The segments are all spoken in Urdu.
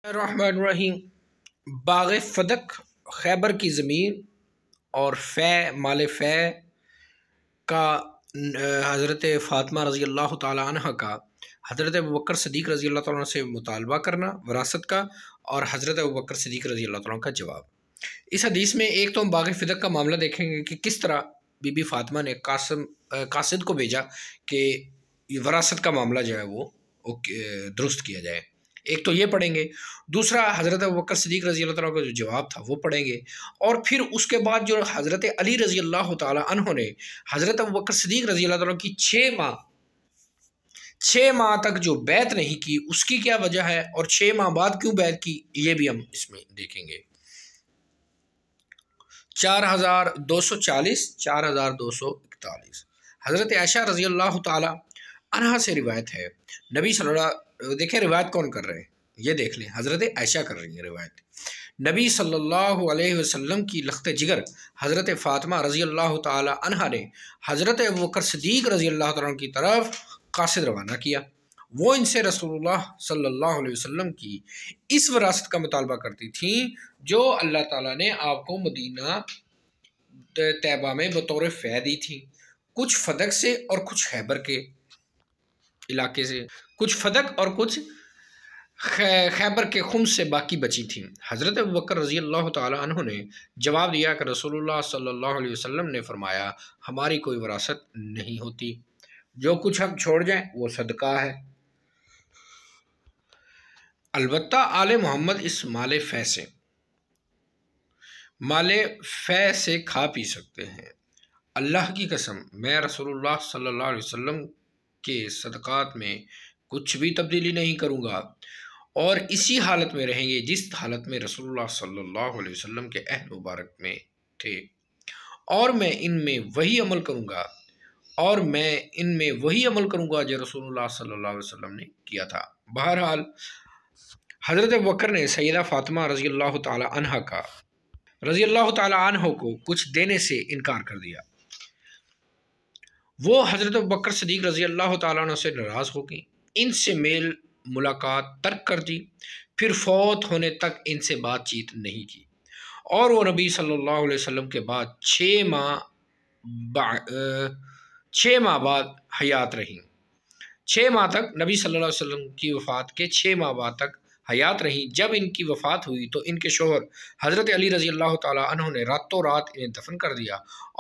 الرحمن الرحیم۔ باغ فدق خیبر کی زمین اور مال فے کا حضرت فاطمہ رضی اللہ تعالی عنہ کا حضرت ابوبکر صدیق رضی اللہ تعالیٰ عنہ سے مطالبہ کرنا وراثت کا، اور حضرت ابوبکر صدیق رضی اللہ تعالیٰ عنہ کا جواب۔ اس حدیث میں ایک تو ہم باغ فدق کا معاملہ دیکھیں گے کہ کس طرح بی بی فاطمہ نے قاصد کو بھیجا کہ وراثت کا معاملہ جو ہے وہ درست کیا جائے۔ ایک تو یہ پڑھیں گے، دوسرا حضرت ابوبکر صدیق رضی اللہ تعالیٰ کا جو جواب تھا وہ پڑھیں گے، اور پھر اس کے بعد جو حضرت علی رضی اللہ تعالیٰ عنہ نے حضرت ابوبکر صدیق رضی اللہ تعالیٰ کی 6 ماہ تک جو بیعت نہیں کی، اس کی کیا وجہ ہے، اور 6 ماہ بعد کیوں بیعت کی، یہ بھی ہم اس میں دیکھیں گے۔ 4240 4241 حضرت عائشہ رضی اللہ تعالی عنہا سے روایت ہے، نبی صلی اللہ، دیکھیں روایت کون کر رہے ہیں، یہ دیکھ لیں، حضرت عائشہ کر رہی ہیں روایت۔ نبی صلی اللہ علیہ وسلم کی لخت جگر حضرت فاطمہ رضی اللہ تعالی عنہا نے حضرت ابوبکر صدیق رضی اللہ تعالیٰ کی طرف قاصد روانہ کیا۔ وہ ان سے رسول اللہ صلی اللہ علیہ وسلم کی اس وراثت کا مطالبہ کرتی تھیں جو اللہ تعالیٰ نے آپ کو مدینہ طیبہ میں بطور فے دی تھی، کچھ فدق سے اور کچھ خیبر کے علاقے سے، کچھ فدق اور کچھ خیبر کے خمس سے باقی بچی تھیں۔ حضرت ابوبکر رضی اللہ تعالی عنہ نے جواب دیا کہ رسول اللہ صلی اللہ علیہ وسلم نے فرمایا ہماری کوئی وراثت نہیں ہوتی، جو کچھ ہم چھوڑ جائیں وہ صدقہ ہے۔ البتہ آل محمد اس مال فے سے کھا پی سکتے ہیں۔ اللہ کی قسم میں رسول اللہ صلی اللہ علیہ وسلم کے صدقات میں کچھ بھی تبدیلی نہیں کروں گا، اور اسی حالت میں رہیں گے جس حالت میں رسول اللہ صلی اللہ علیہ وسلم کے عہد مبارک میں تھے، اور میں ان میں وہی عمل کروں گا جو رسول اللہ صلی اللہ علیہ وسلم نے کیا تھا۔ بہرحال حضرت ابوبکر نے سیدہ فاطمہ رضی اللہ تعالی عنہ کو کچھ دینے سے انکار کر دیا۔ وہ حضرت ابوبکر صدیق رضی اللہ تعالیٰ عنہ سے ناراض ہو گئیں، ان سے میل ملاقات ترک کر دی، پھر فوت ہونے تک ان سے بات چیت نہیں کی، اور وہ نبی صلی اللہ علیہ وسلم کے بعد 6 ماہ بعد حیات رہیں۔ 6 ماہ تک نبی صلی اللہ علیہ وسلم کی وفات کے 6 ماہ بعد تک حیات رہیں۔ جب ان کی وفات ہوئی تو ان کے شوہر حضرت علی رضی اللہ تعالیٰ عنہ نے راتوں رات انہیں دفن کر دیا،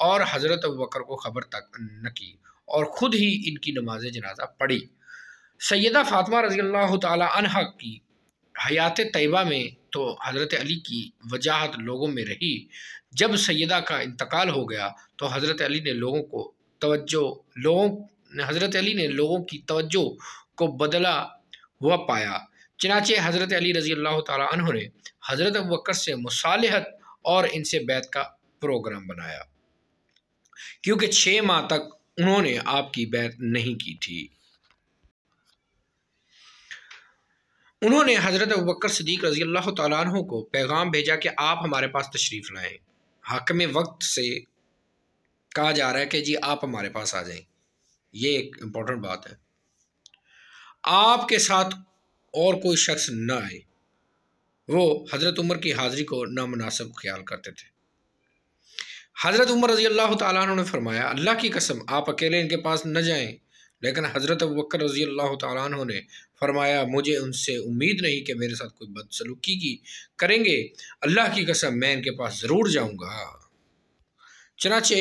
اور حضرت ابوبکر کو خبر تک نہ کی، اور خود ہی ان کی نماز جنازہ پڑھی۔ سیدہ فاطمہ رضی اللہ تعالیٰ عنہ کی حیات طیبہ میں تو حضرت علی کی وجاہت لوگوں میں رہی، جب سیدہ کا انتقال ہو گیا تو حضرت علی نے لوگوں کی توجہ کو بدلا ہوا پایا، چنانچہ حضرت علی رضی اللہ تعالیٰ عنہ نے حضرت ابوبکر سے مصالحت اور ان سے بیعت کا پروگرام بنایا، کیونکہ 6 ماہ تک انہوں نے آپ کی بیعت نہیں کی تھی۔ انہوں نے حضرت ابوبکر صدیق رضی اللہ تعالیٰ عنہ کو پیغام بھیجا کہ آپ ہمارے پاس تشریف لائیں۔ حاکم وقت سے کہا جا رہا ہے کہ جی آپ ہمارے پاس آ جائیں، یہ ایک امپورٹنٹ بات ہے۔ آپ کے ساتھ اور کوئی شخص نہ آئے۔ وہ حضرت عمر کی حاضری کو نامناسب خیال کرتے تھے۔ حضرت عمر رضی اللہ تعالیٰ عنہ نے فرمایا اللہ کی قسم آپ اکیلے ان کے پاس نہ جائیں، لیکن حضرت ابوبکر رضی اللہ تعالیٰ عنہ نے فرمایا مجھے ان سے امید نہیں کہ میرے ساتھ کوئی بدسلوکی کریں گے، اللہ کی قسم میں ان کے پاس ضرور جاؤں گا۔ چنانچہ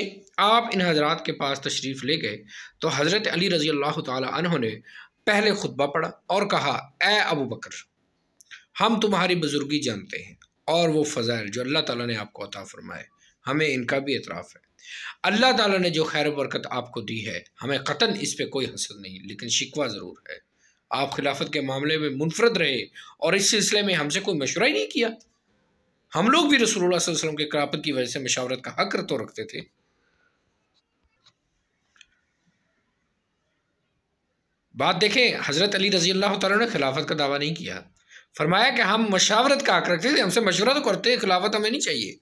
آپ ان حضرات کے پاس تشریف لے گئے تو حضرت علی رضی اللہ تعالیٰ عنہ نے پہلے خطبہ پڑھا اور کہا اے ابوبکر، ہم تمہاری بزرگی جانتے ہیں اور وہ فضائل جو اللہ تعالیٰ نے آپ کو عطا فرمائے، ہمیں ان کا بھی اعتراف ہے۔ اللہ تعالیٰ نے جو خیر و برکت آپ کو دی ہے، ہمیں قطعاً اس پہ کوئی حسد نہیں، لیکن شکوہ ضرور ہے۔ آپ خلافت کے معاملے میں منفرد رہے اور اس سلسلے میں ہم سے کوئی مشورہ ہی نہیں کیا۔ ہم لوگ بھی رسول اللہ صلی اللہ علیہ وسلم کے قرابت کی وجہ سے مشاورت کا حق تو رکھتے تھے۔ بات دیکھیں، حضرت علی رضی اللہ تعالیٰ نے خلافت کا دعویٰ نہیں کیا، فرمایا کہ ہم مشاورت کا حق رکھتے تھے، ہم سے مشورہ تو کرتے، خلافت ہمیں نہیں چاہیے۔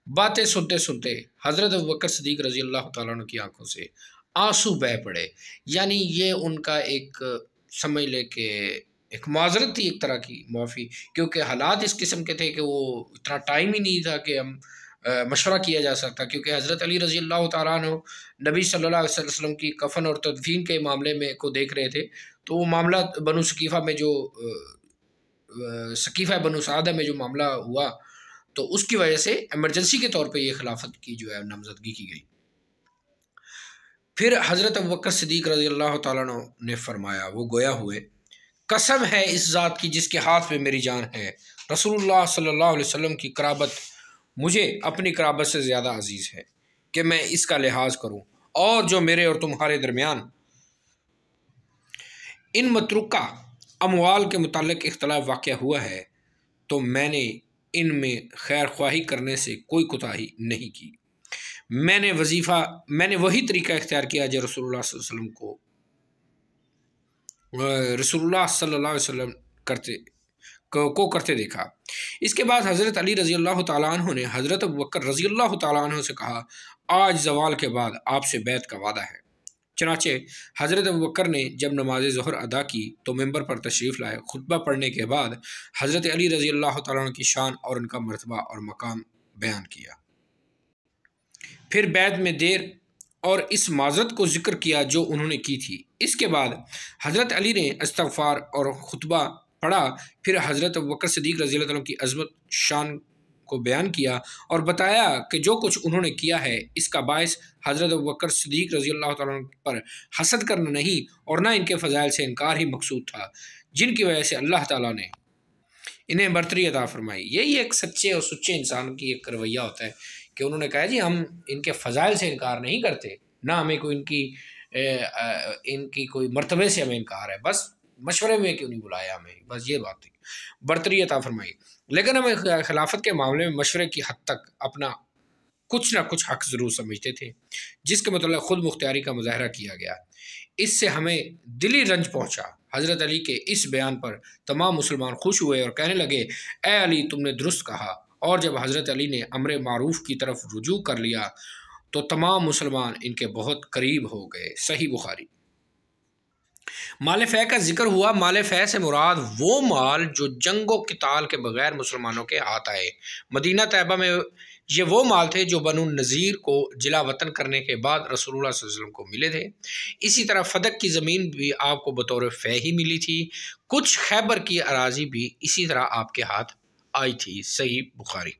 باتیں سنتے سنتے حضرت ابوبکر صدیق رضی اللہ تعالیٰ عنہ کی آنکھوں سے آنسو بہہ پڑے، یعنی یہ ان کا ایک سمجھ لے کہ ایک معذرت تھی ایک طرح کی معافی، کیونکہ حالات اس قسم کے تھے کہ وہ اتنا ٹائم ہی نہیں تھا کہ ہم مشورہ کیا جا سکتا، کیونکہ حضرت علی رضی اللہ تعالیٰ عنہ نبی صلی اللہ علیہ وسلم کی کفن اور تدفین کے معاملے میں کو دیکھ رہے تھے، تو وہ معاملہ بنو ثقیفہ میں جو ثقیفہ بنو سعدہ میں جو معاملہ ہوا، تو اس کی وجہ سے ایمرجنسی کے طور پہ یہ خلافت کی جو ہے نامزدگی کی گئی۔ پھر حضرت ابوبکر صدیق رضی اللہ تعالیٰ عنہ نے فرمایا، وہ گویا ہوئے، قسم ہے اس ذات کی جس کے ہاتھ میں میری جان ہے، رسول اللہ صلی اللہ علیہ وسلم کی قرابت مجھے اپنی قرابت سے زیادہ عزیز ہے کہ میں اس کا لحاظ کروں، اور جو میرے اور تمہارے درمیان ان متروکہ اموال کے متعلق اختلاف واقع ہوا ہے تو میں نے ان میں خیر خواہی کرنے سے کوئی کوتاہی نہیں کی۔ میں نے وہی طریقہ اختیار کیا جو رسول اللہ صلی اللہ علیہ وسلم کرتے دیکھا۔ اس کے بعد حضرت علی رضی اللہ تعالیٰ عنہ نے حضرت ابوبکر رضی اللہ تعالیٰ عنہ سے کہا، آج زوال کے بعد آپ سے بیعت کا وعدہ ہے۔ چنانچہ حضرت ابوبکر نے جب نماز ظہر ادا کی تو ممبر پر تشریف لائے، خطبہ پڑھنے کے بعد حضرت علی رضی اللہ تعالیٰ عنہ کی شان اور ان کا مرتبہ اور مقام بیان کیا، پھر بیعت میں دیر اور اس معذرت کو ذکر کیا جو انہوں نے کی تھی۔ اس کے بعد حضرت علی نے استغفار اور خطبہ پڑھا، پھر حضرت ابوبکر صدیق رضی اللہ عنہ کی عظمت شان کو بیان کیا اور بتایا کہ جو کچھ انہوں نے کیا ہے اس کا باعث حضرت ابوبکر صدیق رضی اللہ تعالیٰ عنہ پر حسد کرنا نہیں اور نہ ان کے فضائل سے انکار ہی مقصود تھا، جن کی وجہ سے اللہ تعالیٰ نے انہیں برتری عطا فرمائی۔ یہی ایک سچے اور سچے انسان کی ایک رویہ ہوتا ہے کہ انہوں نے کہا جی ہم ان کے فضائل سے انکار نہیں کرتے، نہ ہمیں کوئی ان کی کوئی مرتبے سے ہمیں انکار ہے، بس مشورے میں کیوں نہیں بلایا ہمیں، بس یہ بات تھی، برتری عطا فرمائی۔ لیکن ہم خلافت کے معاملے میں مشورے کی حد تک اپنا کچھ نہ کچھ حق ضرور سمجھتے تھے، جس کے متعلق خود مختاری کا مظاہرہ کیا گیا۔ اس سے ہمیں دلی رنج پہنچا۔ حضرت علی کے اس بیان پر تمام مسلمان خوش ہوئے اور کہنے لگے، اے علی تم نے درست کہا، اور جب حضرت علی نے امر معروف کی طرف رجوع کر لیا تو تمام مسلمان ان کے بہت قریب ہو گئے۔ صحیح بخاری۔ مال فے کا ذکر ہوا۔ مال فے سے مراد وہ مال جو جنگ و قتال کے بغیر مسلمانوں کے ہاتھ آئے۔ مدینہ طیبہ میں یہ وہ مال تھے جو بنو نذیر کو جلا وطن کرنے کے بعد رسول اللہ صلی اللہ علیہ وسلم کو ملے تھے۔ اسی طرح فدق کی زمین بھی آپ کو بطور فے ہی ملی تھی، کچھ خیبر کی اراضی بھی اسی طرح آپ کے ہاتھ آئی تھی۔ صحیح بخاری۔